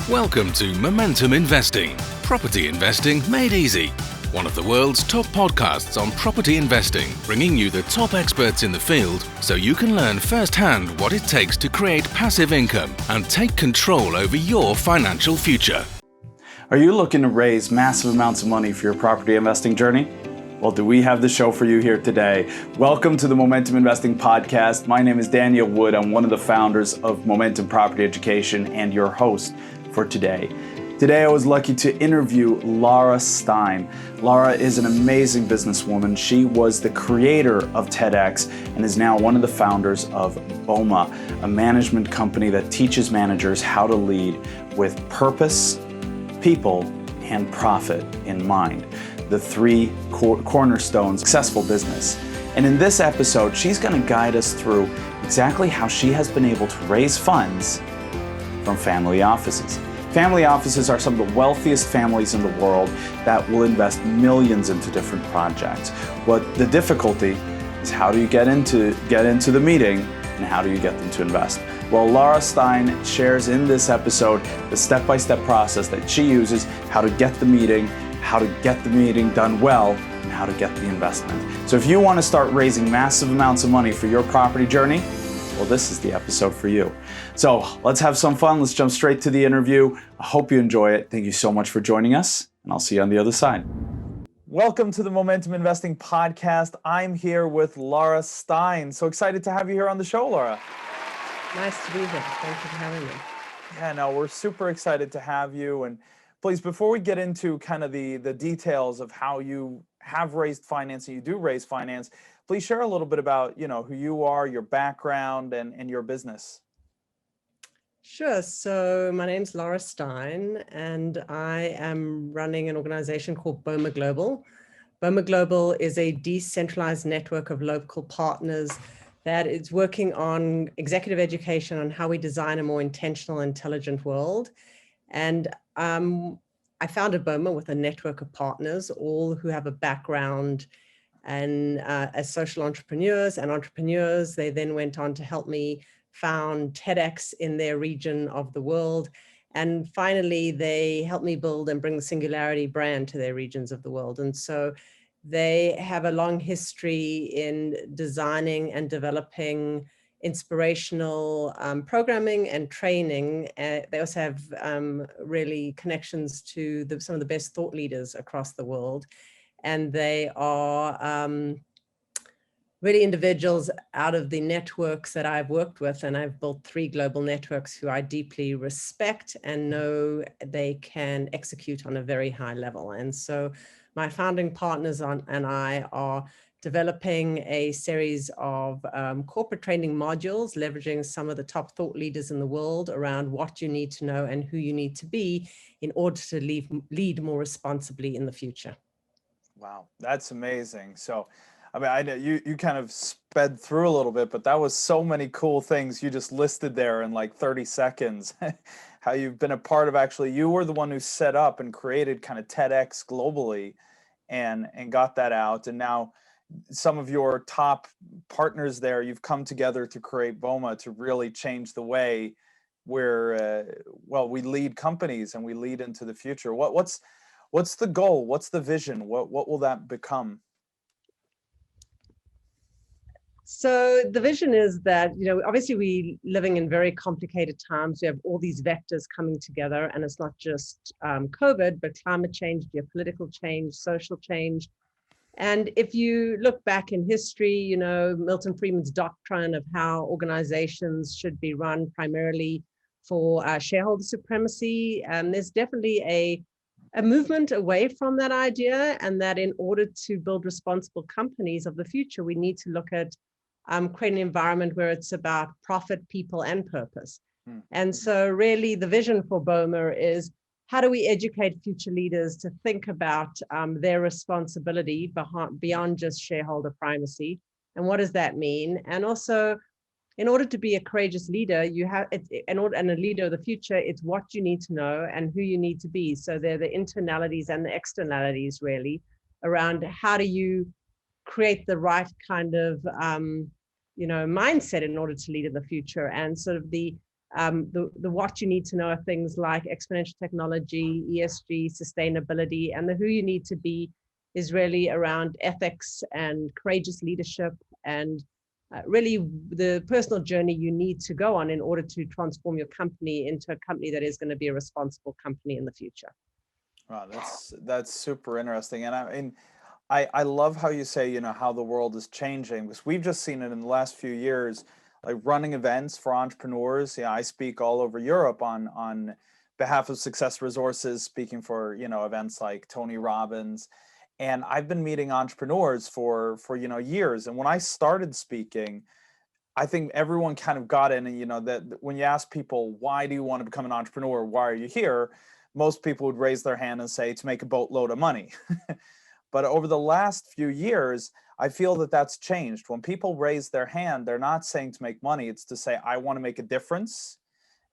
Welcome to Momentum Investing, property investing made easy. One of the world's top podcasts on property investing, bringing you the top experts in the field so you can learn firsthand what it takes to create passive income and take control over your financial future. Are you looking to raise massive amounts of money for your property investing journey? Well, do we have the show for you here today? Welcome to the Momentum Investing Podcast. My name is Daniel Wood. I'm one of the founders of Momentum Property Education and your host for today. Today, I was lucky to interview Lara Stein. Lara is an amazing businesswoman. She was the creator of Tedx and is now one of the founders of Boma, a management company that teaches managers how to lead with purpose, people, and profit in mind. The three cornerstones of successful business. And in this episode, she's going to guide us through exactly how she has been able to raise funds from family offices. Family offices are some of the wealthiest families in the world that will invest millions into different projects. What the difficulty is, how do you get into the meeting and how do you get them to invest? Well, Lara Stein shares in this episode the step-by-step process that she uses, how to get the meeting, how to get the meeting done well, and how to get the investment. So if you want to start raising massive amounts of money for your property journey, well, this is the episode for you. So let's have some fun. Let's jump straight to the interview. I hope you enjoy it. Thank you so much for joining us, and I'll see you on the other side. Welcome to the Momentum Investing Podcast. I'm here with Lara Stein. So excited to have you here on the show, Lara. Nice to be here. Thank you for having me. Yeah, no, we're super excited to have you. And please, before we get into kind of the details of how you have raised finance and you do raise finance, please share a little bit about, who you are, your background, and your business. Sure. So my name's Lara Stein, and I am running an organization called Boma Global. Boma Global is a decentralized network of local partners that is working on executive education on how we design a more intentional, intelligent world. And I founded Boma with a network of partners, all who have a background and as social entrepreneurs and entrepreneurs. They then went on to help me found Tedx in their region of the world. And finally, they helped me build and bring the Singularity brand to their regions of the world. And so they have a long history in designing and developing inspirational programming and training. They also have really connections to some of the best thought leaders across the world. And they are really individuals out of the networks that I've worked with. And I've built 3 global networks who I deeply respect and know they can execute on a very high level. And so my founding partners and I are developing a series of corporate training modules, leveraging some of the top thought leaders in the world around what you need to know and who you need to be in order to lead more responsibly in the future. Wow, that's amazing. So, I know you kind of sped through a little bit, but that was so many cool things you just listed there in like 30 seconds. How you've been a part of, actually, you were the one who set up and created kind of TEDx globally and got that out. And now some of your top partners there, you've come together to create Boma to really change the way where, we lead companies and we lead into the future. What's the goal? What's the vision? What will that become? So the vision is that, obviously we living in very complicated times. We have all these vectors coming together, and it's not just COVID, but climate change, geopolitical change, social change. And if you look back in history, Milton Friedman's doctrine of how organizations should be run primarily for shareholder supremacy, there's definitely a movement away from that idea, and that in order to build responsible companies of the future, we need to look at create an environment where it's about profit, people, and purpose. And so really the vision for Boma is, how do we educate future leaders to think about their responsibility beyond just shareholder primacy? And what does that mean? And also, in order to be a courageous leader, and a leader of the future, it's what you need to know and who you need to be. So they're the internalities and the externalities, really, around how do you create the right kind of mindset in order to lead in the future. And sort of the what you need to know are things like exponential technology, ESG, sustainability, and the who you need to be is really around ethics and courageous leadership and really the personal journey you need to go on in order to transform your company into a company that is going to be a responsible company in the future. Wow, that's super interesting. And I love how you say, how the world is changing, because we've just seen it in the last few years, like running events for entrepreneurs. Yeah, I speak all over Europe on behalf of Success Resources, speaking for, events like Tony Robbins. And I've been meeting entrepreneurs for years. And when I started speaking, I think everyone kind of got in, and that when you ask people, why do you want to become an entrepreneur? Why are you here? Most people would raise their hand and say, to make a boatload of money. But over the last few years, I feel that that's changed. When people raise their hand, they're not saying to make money. It's to say, I want to make a difference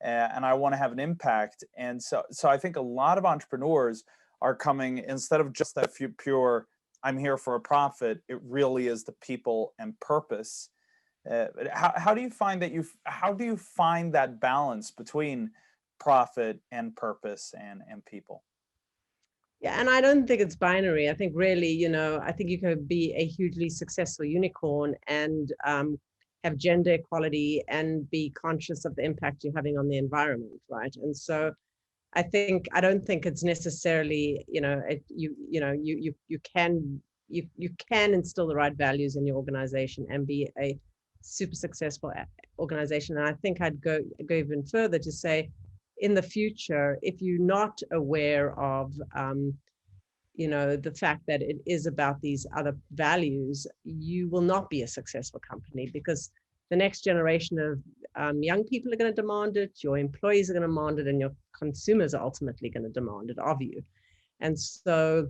and I want to have an impact. And so I think a lot of entrepreneurs are coming, instead of just that pure, I'm here for a profit, it really is the people and purpose. How do you find that balance between profit and purpose and people? Yeah, and I don't think it's binary. I think really, I think you could be a hugely successful unicorn and have gender equality and be conscious of the impact you're having on the environment, right? And so I don't think it's necessarily, you can instill the right values in your organization and be a super successful organization. And I think I'd go even further to say, in the future, if you're not aware of, the fact that it is about these other values, you will not be a successful company, because the next generation of young people are going to demand it, your employees are going to demand it, and your consumers are ultimately going to demand it of you. And so,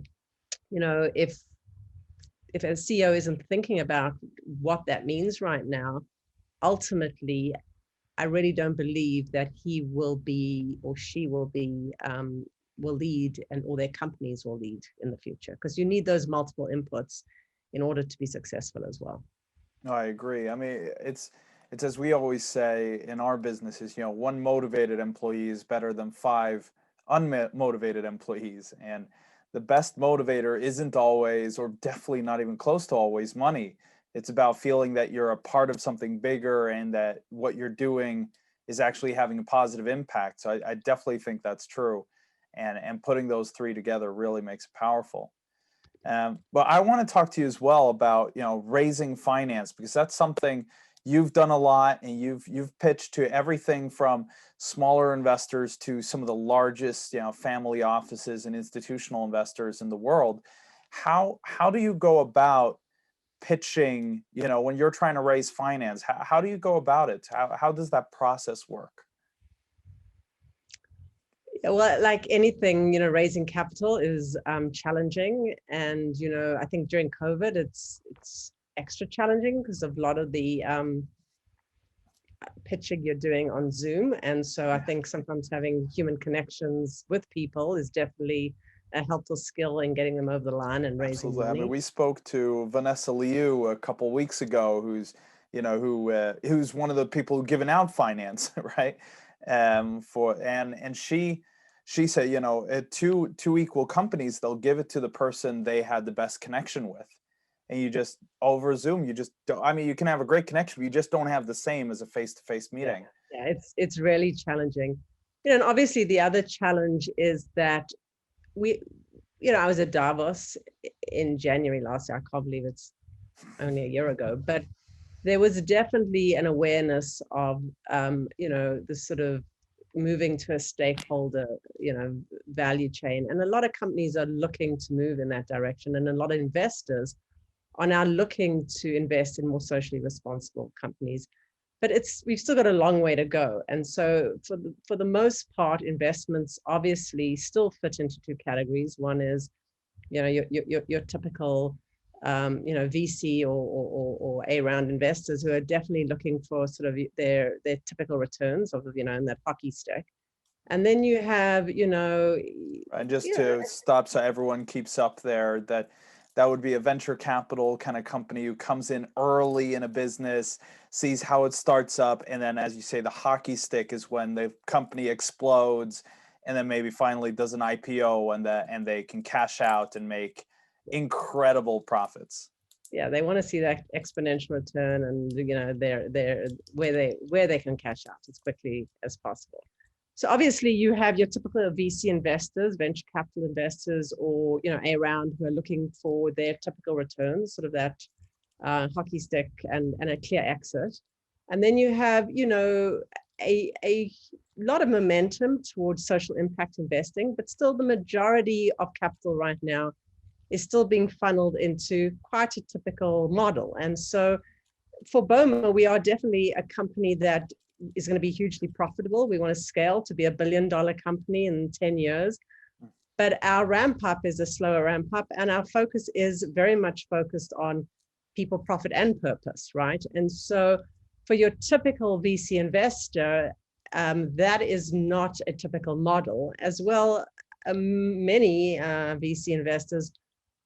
if a CEO isn't thinking about what that means right now, ultimately, I really don't believe that he will be or she will be will lead, and all their companies will lead in the future, because you need those multiple inputs in order to be successful as well. No, I agree. I mean, it's as we always say in our businesses, one motivated employee is better than 5 unmotivated employees. And the best motivator isn't always, or definitely not even close to always, money. It's about feeling that you're a part of something bigger and that what you're doing is actually having a positive impact. So I definitely think that's true. And putting those three together really makes it powerful. But I want to talk to you as well about, raising finance, because that's something you've done a lot, and you've pitched to everything from smaller investors to some of the largest, family offices and institutional investors in the world. How do you go about pitching, when you're trying to raise finance? How do you go about it? How does that process work? Well, like anything, raising capital is challenging, and I think during COVID, it's extra challenging because of a lot of the pitching you're doing on Zoom, and so I think sometimes having human connections with people is definitely a helpful skill in getting them over the line and raising Absolutely. money. I mean, we spoke to Vanessa Liu a couple weeks ago, who's one of the people giving out finance, right? And she said, two equal companies, they'll give it to the person they had the best connection with. And you just, over Zoom, you just don't, I mean, you can have a great connection, but you just don't have the same as a face-to-face meeting. Yeah, it's really challenging. And obviously the other challenge is that I was at Davos in January last year. I can't believe it's only a year ago, but there was definitely an awareness of, the sort of moving to a stakeholder, value chain. And a lot of companies are looking to move in that direction. And a lot of investors are now looking to invest in more socially responsible companies. But we've still got a long way to go. And so for the most part, investments obviously still fit into 2 categories. One is, your typical, VC or A-round investors who are definitely looking for sort of their typical returns of, in that hockey stick. And then you have, And just to stop so everyone keeps up there, that that would be a venture capital kind of company who comes in early in a business, sees how it starts up, and then, as you say, the hockey stick is when the company explodes, and then maybe finally does an IPO, and they can cash out and make incredible profits. Yeah, they want to see that exponential return, and they're where they can cash out as quickly as possible. So obviously you have your typical VC investors, venture capital investors, or A round, who are looking for their typical returns, sort of that hockey stick and a clear exit. And then you have a lot of momentum towards social impact investing, but still the majority of capital right now is still being funneled into quite a typical model. And so for Boma, we are definitely a company that is going to be hugely profitable. We want to scale to be $1 billion company in 10 years. But our ramp up is a slower ramp up, and our focus is very much focused on people, profit, and purpose, right? And so for your typical VC investor, that is not a typical model. As well, many VC investors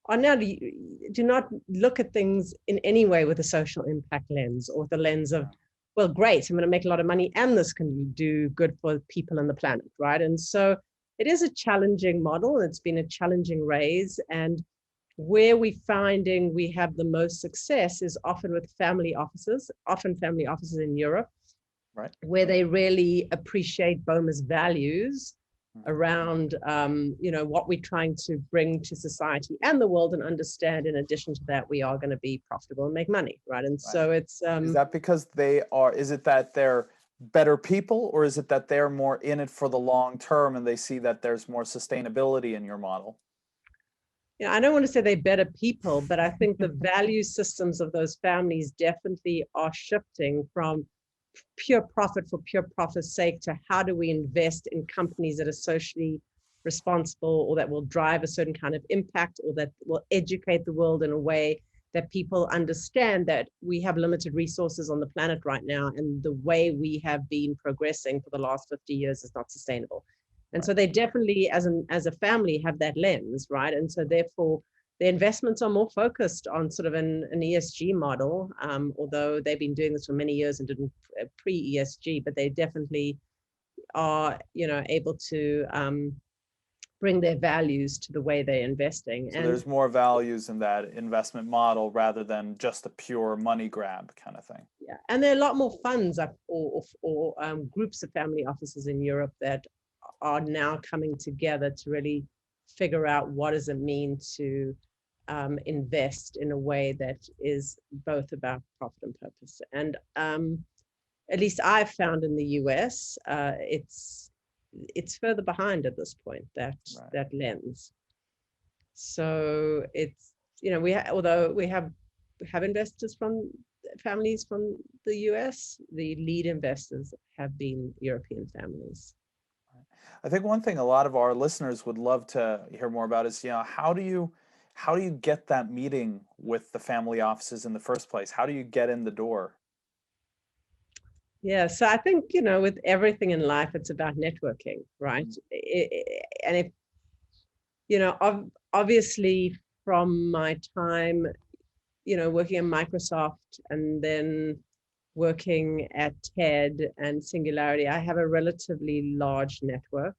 are now do not look at things in any way with a social impact lens, or the lens of, well, great, I'm going to make a lot of money and this can do good for people and the planet, right? And so it is a challenging model. It's been a challenging raise, and where we're finding we have the most success is often with family offices in Europe, right, where they really appreciate Boma's values around what we're trying to bring to society and the world, and understand, in addition to that, we are going to be profitable and make money, right? And so it's is that because is it that they're better people, or is it that they're more in it for the long term and they see that there's more sustainability in your model? I don't want to say they're better people, but I think the value systems of those families definitely are shifting from pure profit for pure profit's sake to how do we invest in companies that are socially responsible, or that will drive a certain kind of impact, or that will educate the world in a way that people understand that we have limited resources on the planet right now, and the way we have been progressing for the last 50 years is not sustainable. And so they definitely, as a family, have that lens, right? And so therefore, the investments are more focused on sort of an ESG model, although they've been doing this for many years and didn't pre-ESG, but they definitely are, able to bring their values to the way they're investing. So and there's more values in that investment model rather than just a pure money grab kind of thing. Yeah, and there are a lot more funds or groups of family offices in Europe that are now coming together to really figure out what does it mean to invest in a way that is both about profit and purpose. And at least I've found in the US, it's further behind at this point, that lens. So it's, although we have investors from families from the US, the lead investors have been European families. I think one thing a lot of our listeners would love to hear more about is, how do you get that meeting with the family offices in the first place? How do you get in the door? Yeah, so I think, with everything in life, it's about networking, right? And if, obviously from my time, working at Microsoft and then working at TED and Singularity, I have a relatively large network.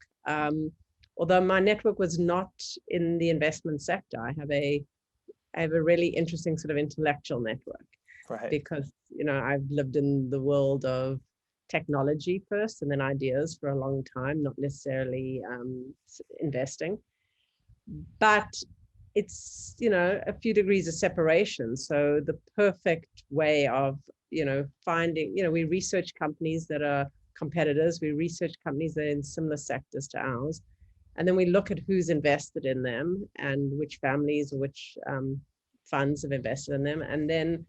Although my network was not in the investment sector, I have a really interesting sort of intellectual network. Right. Because, I've lived in the world of technology first and then ideas for a long time, not necessarily investing. But it's, a few degrees of separation. So the perfect way of, finding, we research companies that are competitors, we research companies that are in similar sectors to ours, and then we look at who's invested in them and which families or which funds have invested in them. And then,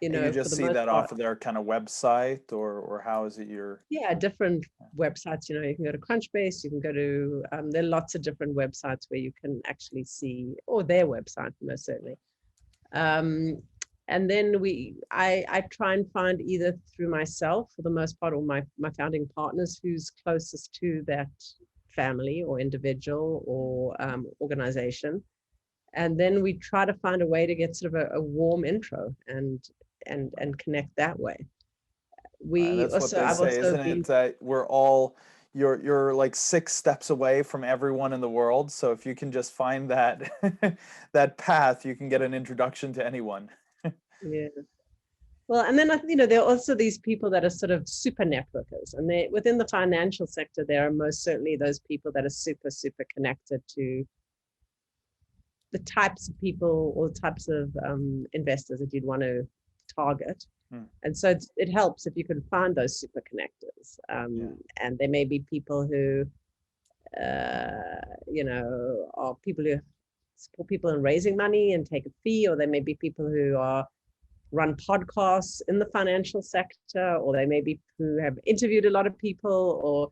you just see that off of their kind of website, or how is it different websites, you can go to Crunchbase, you can go to, there are lots of different websites where you can actually see, or their website most certainly. And then I try and find, either through myself for the most part, or my founding partners, who's closest to that family or individual or organization. And then we try to find a way to get sort of a warm intro and connect that way. That's what they say, isn't it? That we're all, you're like 6 steps away from everyone in the world. So if you can just find that that path, you can get an introduction to anyone. Yeah. Well, and then there are also these people that are sort of super networkers, and they within the financial sector, there are most certainly those people that are super connected to the types of people or types of investors that you'd want to target. And so it helps if you can find those super connectors. And there may be people who, are people who support people in raising money and take a fee, or there may be people who run podcasts in the financial sector, or they may be who have interviewed a lot of people, or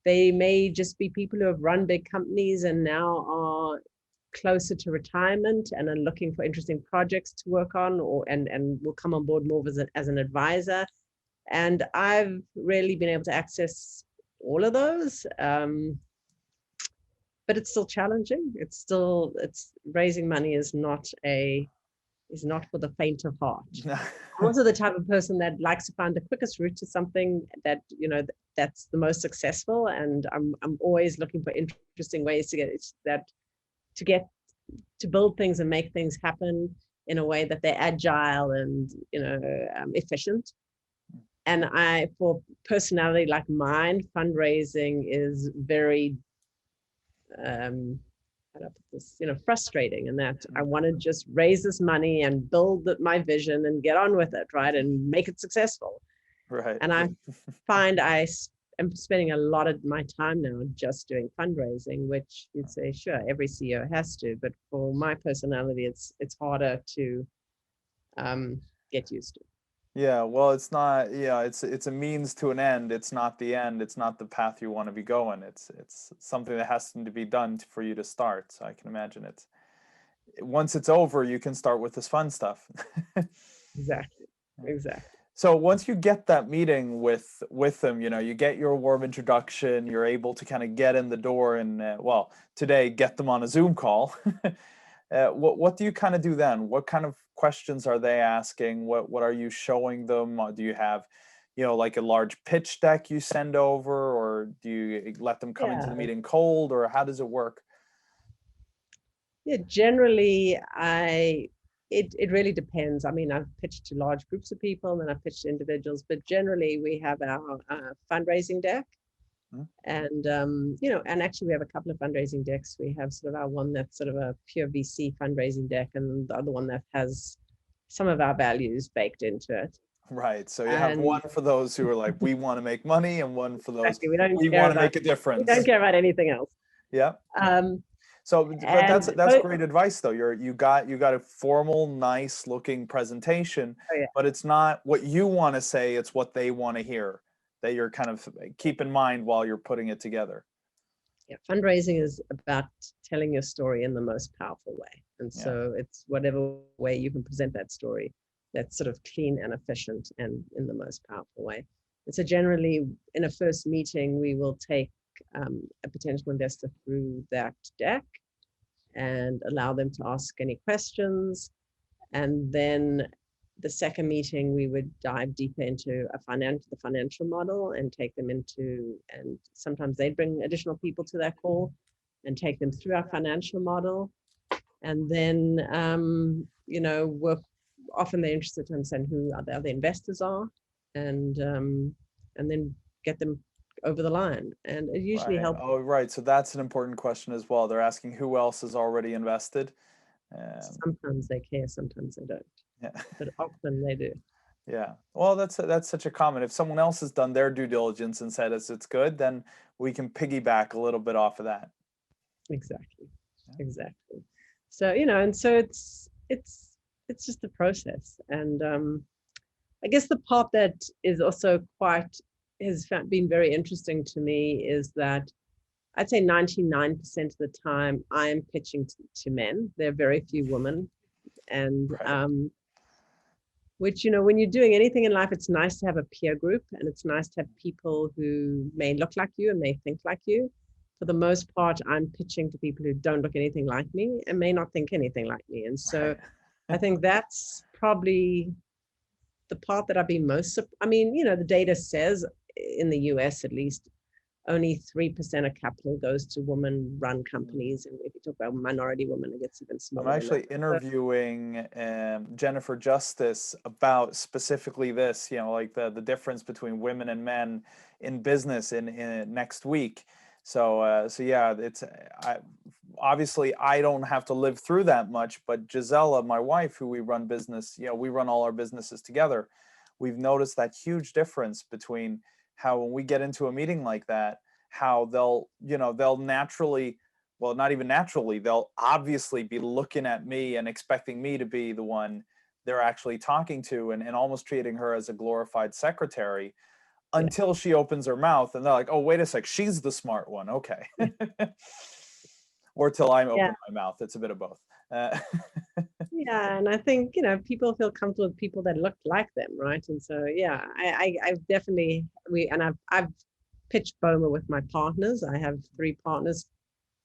they may just be people who have run big companies and now are closer to retirement and are looking for interesting projects to work on, and will come on board more as an advisor. And I've really been able to access all of those, but it's still challenging. It's raising money is not for the faint of heart. I'm also the type of person that likes to find the quickest route to something that, that's the most successful. And I'm always looking for interesting ways to build things and make things happen in a way that they're agile and, efficient. And for personality like mine, fundraising is very, frustrating, in that I want to just raise this money and build my vision and get on with it, right, and make it successful. Right. And I find I am spending a lot of my time now just doing fundraising, which you'd say, sure, every CEO has to, but for my personality, it's harder to get used to. Yeah, well, it's not, it's a means to an end. It's not the end. It's not the path you want to be going. It's something that has to be done for you to start. So I can imagine once it's over, you can start with this fun stuff. Exactly. So once you get that meeting with them, you get your warm introduction, you're able to kind of get in the door and, today, get them on a Zoom call. What do you kind of do then? What kind of questions are they asking? What are you showing them? Do you have, like a large pitch deck you send over, or do you let them come into the meeting cold, or how does it work? Yeah, generally, it really depends. I mean, I've pitched to large groups of people and then I've pitched to individuals, but generally we have our fundraising deck. And, and actually we have a couple of fundraising decks. We have sort of our one that's sort of a pure VC fundraising deck, and the other one that has some of our values baked into it. Right. So you have one for those who are like, we want to make money, and one for those exactly. we want to make a difference. We don't care about anything else. Yeah. But that's great advice though. You got a formal, nice looking presentation, but it's not what you want to say, it's what they want to hear, that you're kind of keep in mind while you're putting it together. Yeah, fundraising is about telling your story in the most powerful way. And so it's whatever way you can present that story that's sort of clean and efficient and in the most powerful way. And so generally in a first meeting, we will take a potential investor through that deck and allow them to ask any questions. And then the second meeting, we would dive deeper into the financial model and take them into, and sometimes they'd bring additional people to that call and take them through our financial model. And then, often they're interested to understand who the other investors are, and then get them over the line. And it usually helps. Oh, right. So that's an important question as well. They're asking who else is already invested. Sometimes they care, sometimes they don't. Yeah. But often they do. Yeah. Well, that's such a common. If someone else has done their due diligence and said it's good, then we can piggyback a little bit off of that. Exactly. So, and so it's just a process. And I guess the part that is also has been very interesting to me is that I'd say 99% of the time I'm pitching to men. There are very few women. And which, when you're doing anything in life, it's nice to have a peer group, and it's nice to have people who may look like you and may think like you. for the most part, I'm pitching to people who don't look anything like me and may not think anything like me. And so I think that's probably the part that I've been most, I mean, the data says in the US at least, only 3% of capital goes to women-run companies. And if you talk about minority women, it gets even smaller. I'm actually interviewing Jennifer Justice about specifically this, like the difference between women and men in business in next week. So yeah, obviously I don't have to live through that much, but Gisela, my wife, who we run we run all our businesses together. We've noticed that huge difference between how when we get into a meeting like that, how they'll naturally, well, not even naturally, they'll obviously be looking at me and expecting me to be the one they're actually talking to and almost treating her as a glorified secretary until she opens her mouth and they're like, oh, wait a sec, she's the smart one. Okay. Or till I open my mouth. It's a bit of both. Yeah, and I think people feel comfortable with people that look like them, right? And so yeah, I've definitely I've pitched Boma with my partners. I have 3 partners,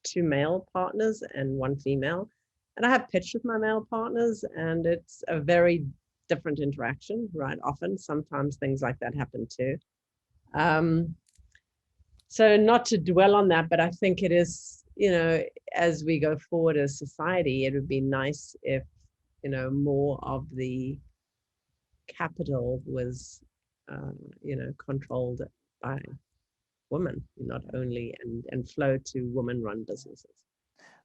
2 male partners and 1 female, and I have pitched with my male partners, and it's a very different interaction, right? Often, sometimes things like that happen too. So not to dwell on that, but I think it is, as we go forward as society, it would be nice if more of the capital was, controlled by women, not only, and flow to women-run businesses.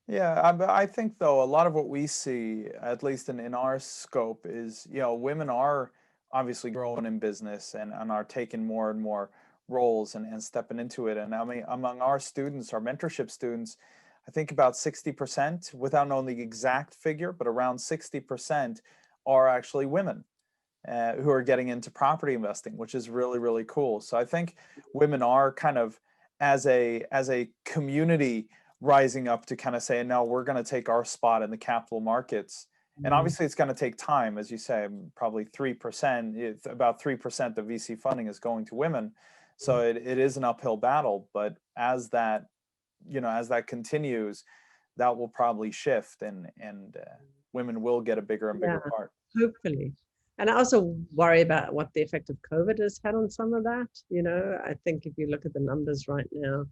Yeah, I think though a lot of what we see, at least in our scope, is women are obviously growing in business and are taking more and more roles and stepping into it. And I mean, among our students, our mentorship students, I think about 60%, without knowing the exact figure, but around 60% are actually women who are getting into property investing, which is really, really cool. So I think women are kind of, as a community, rising up to kind of say, no, we're going to take our spot in the capital markets. And obviously it's going to take time, as you say, probably 3%, about 3% of VC funding is going to women. So it is an uphill battle, but as that continues, that will probably shift and women will get a bigger and bigger part. Hopefully. And I also worry about what the effect of COVID has had on some of that. I think if you look at the numbers right now,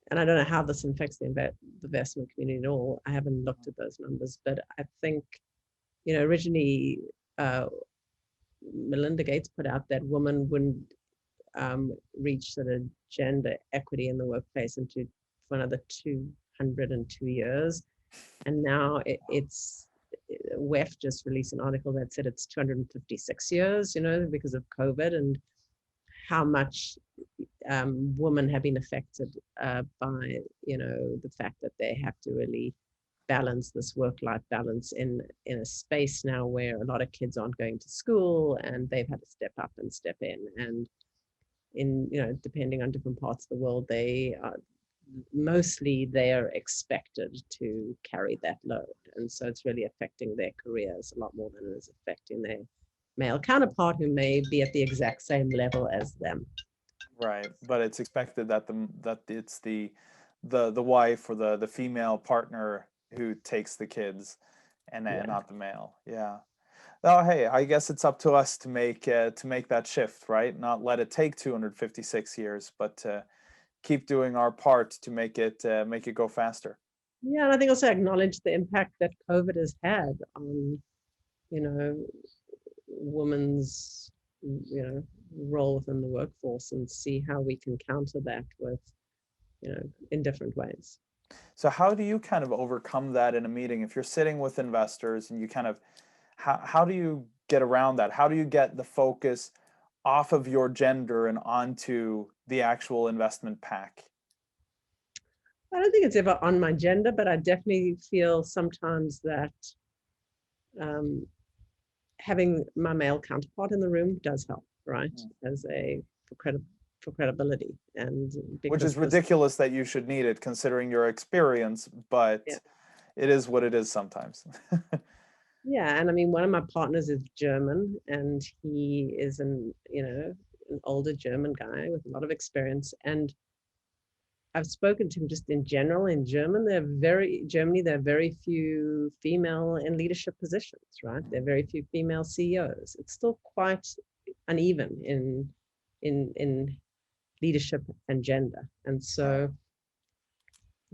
and I don't know how this affects the investment community at all. I haven't looked at those numbers, but I think, originally Melinda Gates put out that women wouldn't reach sort of gender equity in the workplace for another 202 years. And now it's WEF just released an article that said it's 256 years, because of COVID and how much women have been affected by, the fact that they have to really balance this work-life balance in a space now where a lot of kids aren't going to school and they've had to step up and step in. And depending on different parts of the world, they are expected to carry that load. And so it's really affecting their careers a lot more than it is affecting their male counterpart who may be at the exact same level as them. Right, but it's expected that it's the wife or the female partner who takes the kids and not the male. Yeah. Oh, hey, I guess it's up to us to make that shift, right? Not let it take 256 years, but keep doing our part to make it go faster. Yeah, and I think also acknowledge the impact that COVID has had on, women's, role within the workforce, and see how we can counter that with, in different ways. So how do you kind of overcome that in a meeting? If you're sitting with investors and you kind of, how do you get around that? How do you get the focus off of your gender and onto the actual investment pack? I don't think it's ever on my gender, but I definitely feel sometimes that having my male counterpart in the room does help, right? As for credibility, and which is ridiculous that you should need it considering your experience, but it is what it is sometimes. Yeah, and I mean, one of my partners is German, and he is an older German guy with a lot of experience, and I've spoken to him just in general. In Germany, there are very few female in leadership positions, right? There are very few female CEOs. It's still quite uneven in leadership and gender. And so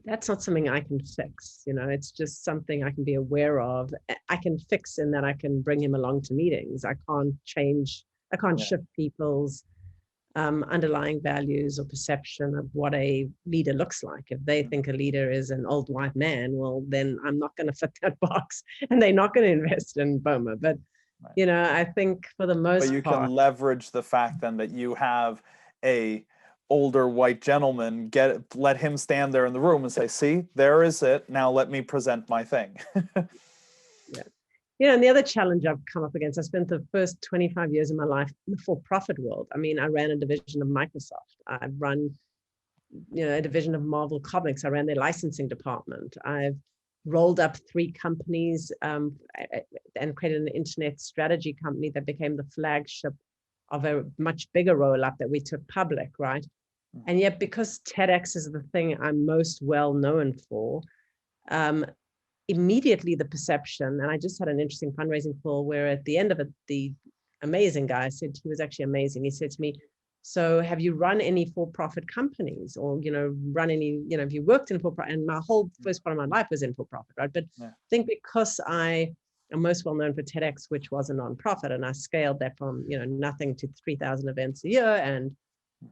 that's not something I can fix. It's just something I can be aware of. I can fix in that I can bring him along to meetings. I can't shift people's underlying values or perception of what a leader looks like. If they think a leader is an old white man, well, then I'm not going to fit that box, and they're not going to invest in Boma. But I think for the most part, but you can leverage the fact then that you have a older white gentleman, let him stand there in the room and say, see, there is it. Now let me present my thing. And the other challenge I've come up against, I spent the first 25 years of my life in the for-profit world. I mean, I ran a division of Microsoft. I've run, a division of Marvel Comics. I ran their licensing department. I've rolled up 3 companies and created an internet strategy company that became the flagship of a much bigger roll-up that we took public, right? And yet, because Tedx is the thing I'm most well known for, immediately the perception, and I just had an interesting fundraising call where at the end of it, the amazing guy said, he was actually amazing. He said to me, so have you run any for-profit companies, or, run any, have you worked in for-profit? And my whole first part of my life was in for-profit, right? But I think because I am most well known for Tedx, which was a nonprofit, and I scaled that from, nothing to 3,000 events a year. And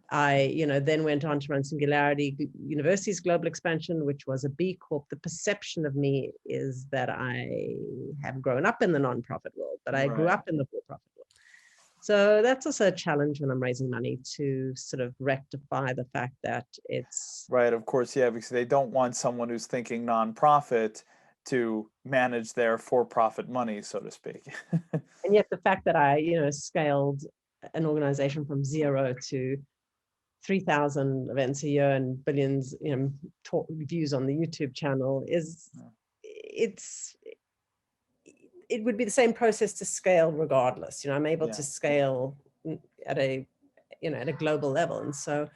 I, then went on to run Singularity University's global expansion, which was a B Corp. The perception of me is that I have grown up in the nonprofit world, but I grew up in the for-profit world. So that's also a challenge when I'm raising money, to sort of rectify the fact that it's... Right, of course, because they don't want someone who's thinking nonprofit to manage their for-profit money, so to speak. And yet the fact that I, scaled an organization from 0 to 3,000 events a year and billions, views on the YouTube channel it would be the same process to scale regardless. I'm able to scale at a global level. And so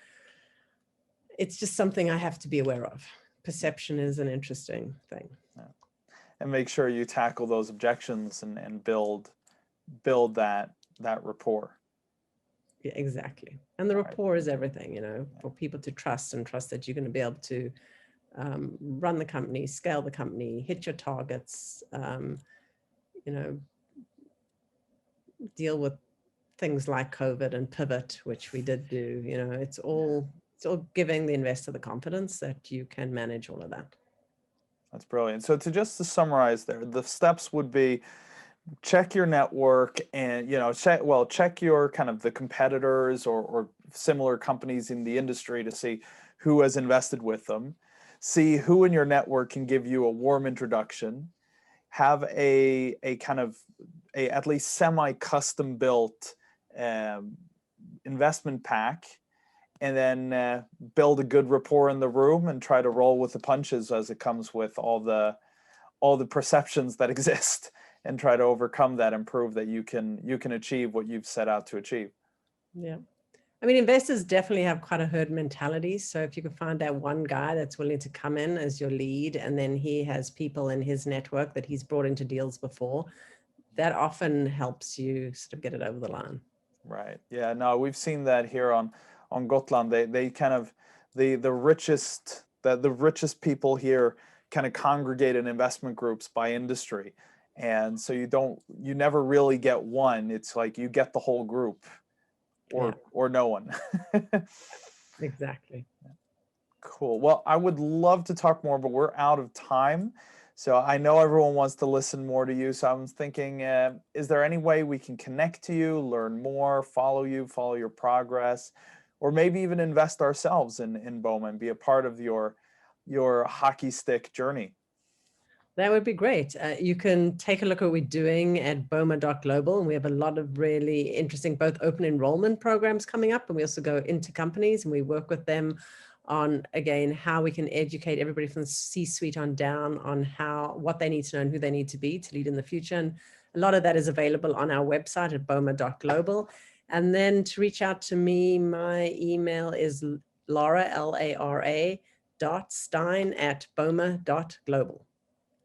it's just something I have to be aware of. Perception is an interesting thing. And make sure you tackle those objections and build that rapport. Yeah, exactly. And the rapport is everything, for people to trust that you're going to be able to run the company, scale the company, hit your targets, deal with things like COVID and pivot, which we did do. It's all giving the investor the confidence that you can manage all of that. That's brilliant. So to summarize there, the steps would be: check your network, and check your kind of the competitors or similar companies in the industry to see who has invested with them. See who in your network can give you a warm introduction. Have a kind of at least semi-custom built investment pack, and then build a good rapport in the room and try to roll with the punches as it comes with all the perceptions that exist, and try to overcome that and prove that you can achieve what you've set out to achieve. Yeah. I mean, investors definitely have quite a herd mentality. So if you could find that one guy that's willing to come in as your lead, and then he has people in his network that he's brought into deals before, that often helps you sort of get it over the line. Right. Yeah. No, we've seen that here on Gotland. They kind of the richest people here kind of congregate in investment groups by industry, and so you never really get one. It's like you get the whole group, or no one. Exactly. Cool. Well, I would love to talk more, but we're out of time. So I know everyone wants to listen more to you. So I'm thinking, is there any way we can connect to you, learn more, follow your progress, or maybe even invest ourselves in Boma and be a part of your hockey stick journey? That would be great. You can take a look at what we're doing at boma.global, and we have a lot of really interesting both open enrollment programs coming up, and we also go into companies and we work with them on, again, how we can educate everybody from the C-suite on down on what they need to know and who they need to be to lead in the future. And a lot of that is available on our website at boma.global. And then to reach out to me, my email is Lara, Lara, .stein@boma.global.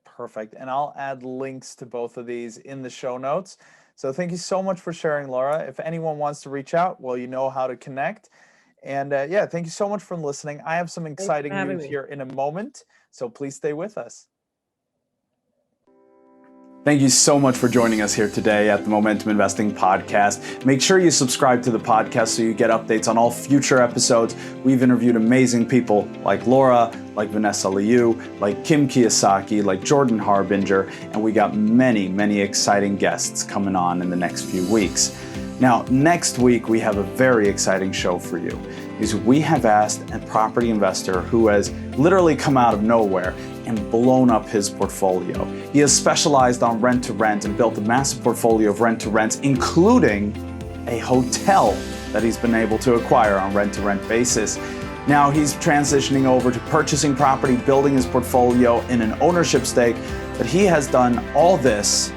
Perfect. And I'll add links to both of these in the show notes. So thank you so much for sharing, Laura. If anyone wants to reach out, well, you know how to connect. And yeah, thank you so much for listening. I have some exciting news here in a moment, so please stay with us. Thank you so much for joining us here today at the Momentum Investing Podcast. Make sure you subscribe to the podcast so you get updates on all future episodes. We've interviewed amazing people like Laura, like Vanessa Liu, like Kim Kiyosaki, like Jordan Harbinger, and we got many, many exciting guests coming on in the next few weeks. Now, next week, we have a very exciting show for you, because we have asked a property investor who has literally come out of nowhere and blown up his portfolio. He has specialized on rent-to-rent and built a massive portfolio of rent-to-rents, including a hotel that he's been able to acquire on rent-to-rent basis. Now he's transitioning over to purchasing property, building his portfolio in an ownership stake, but he has done all this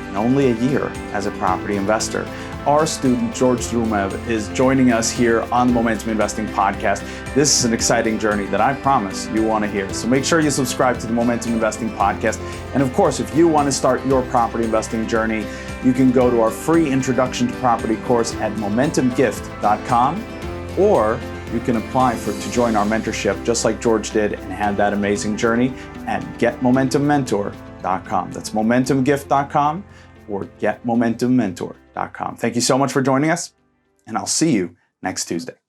in only a year as a property investor. Our student, George Drumev, is joining us here on the Momentum Investing Podcast. This is an exciting journey that I promise you want to hear. So make sure you subscribe to the Momentum Investing Podcast. And of course, if you want to start your property investing journey, you can go to our free Introduction to Property course at momentumgift.com, or you can apply to join our mentorship just like George did and had that amazing journey at getmomentummentor.com. That's momentumgift.com or getmomentummentor.com. Thank you so much for joining us, and I'll see you next Tuesday.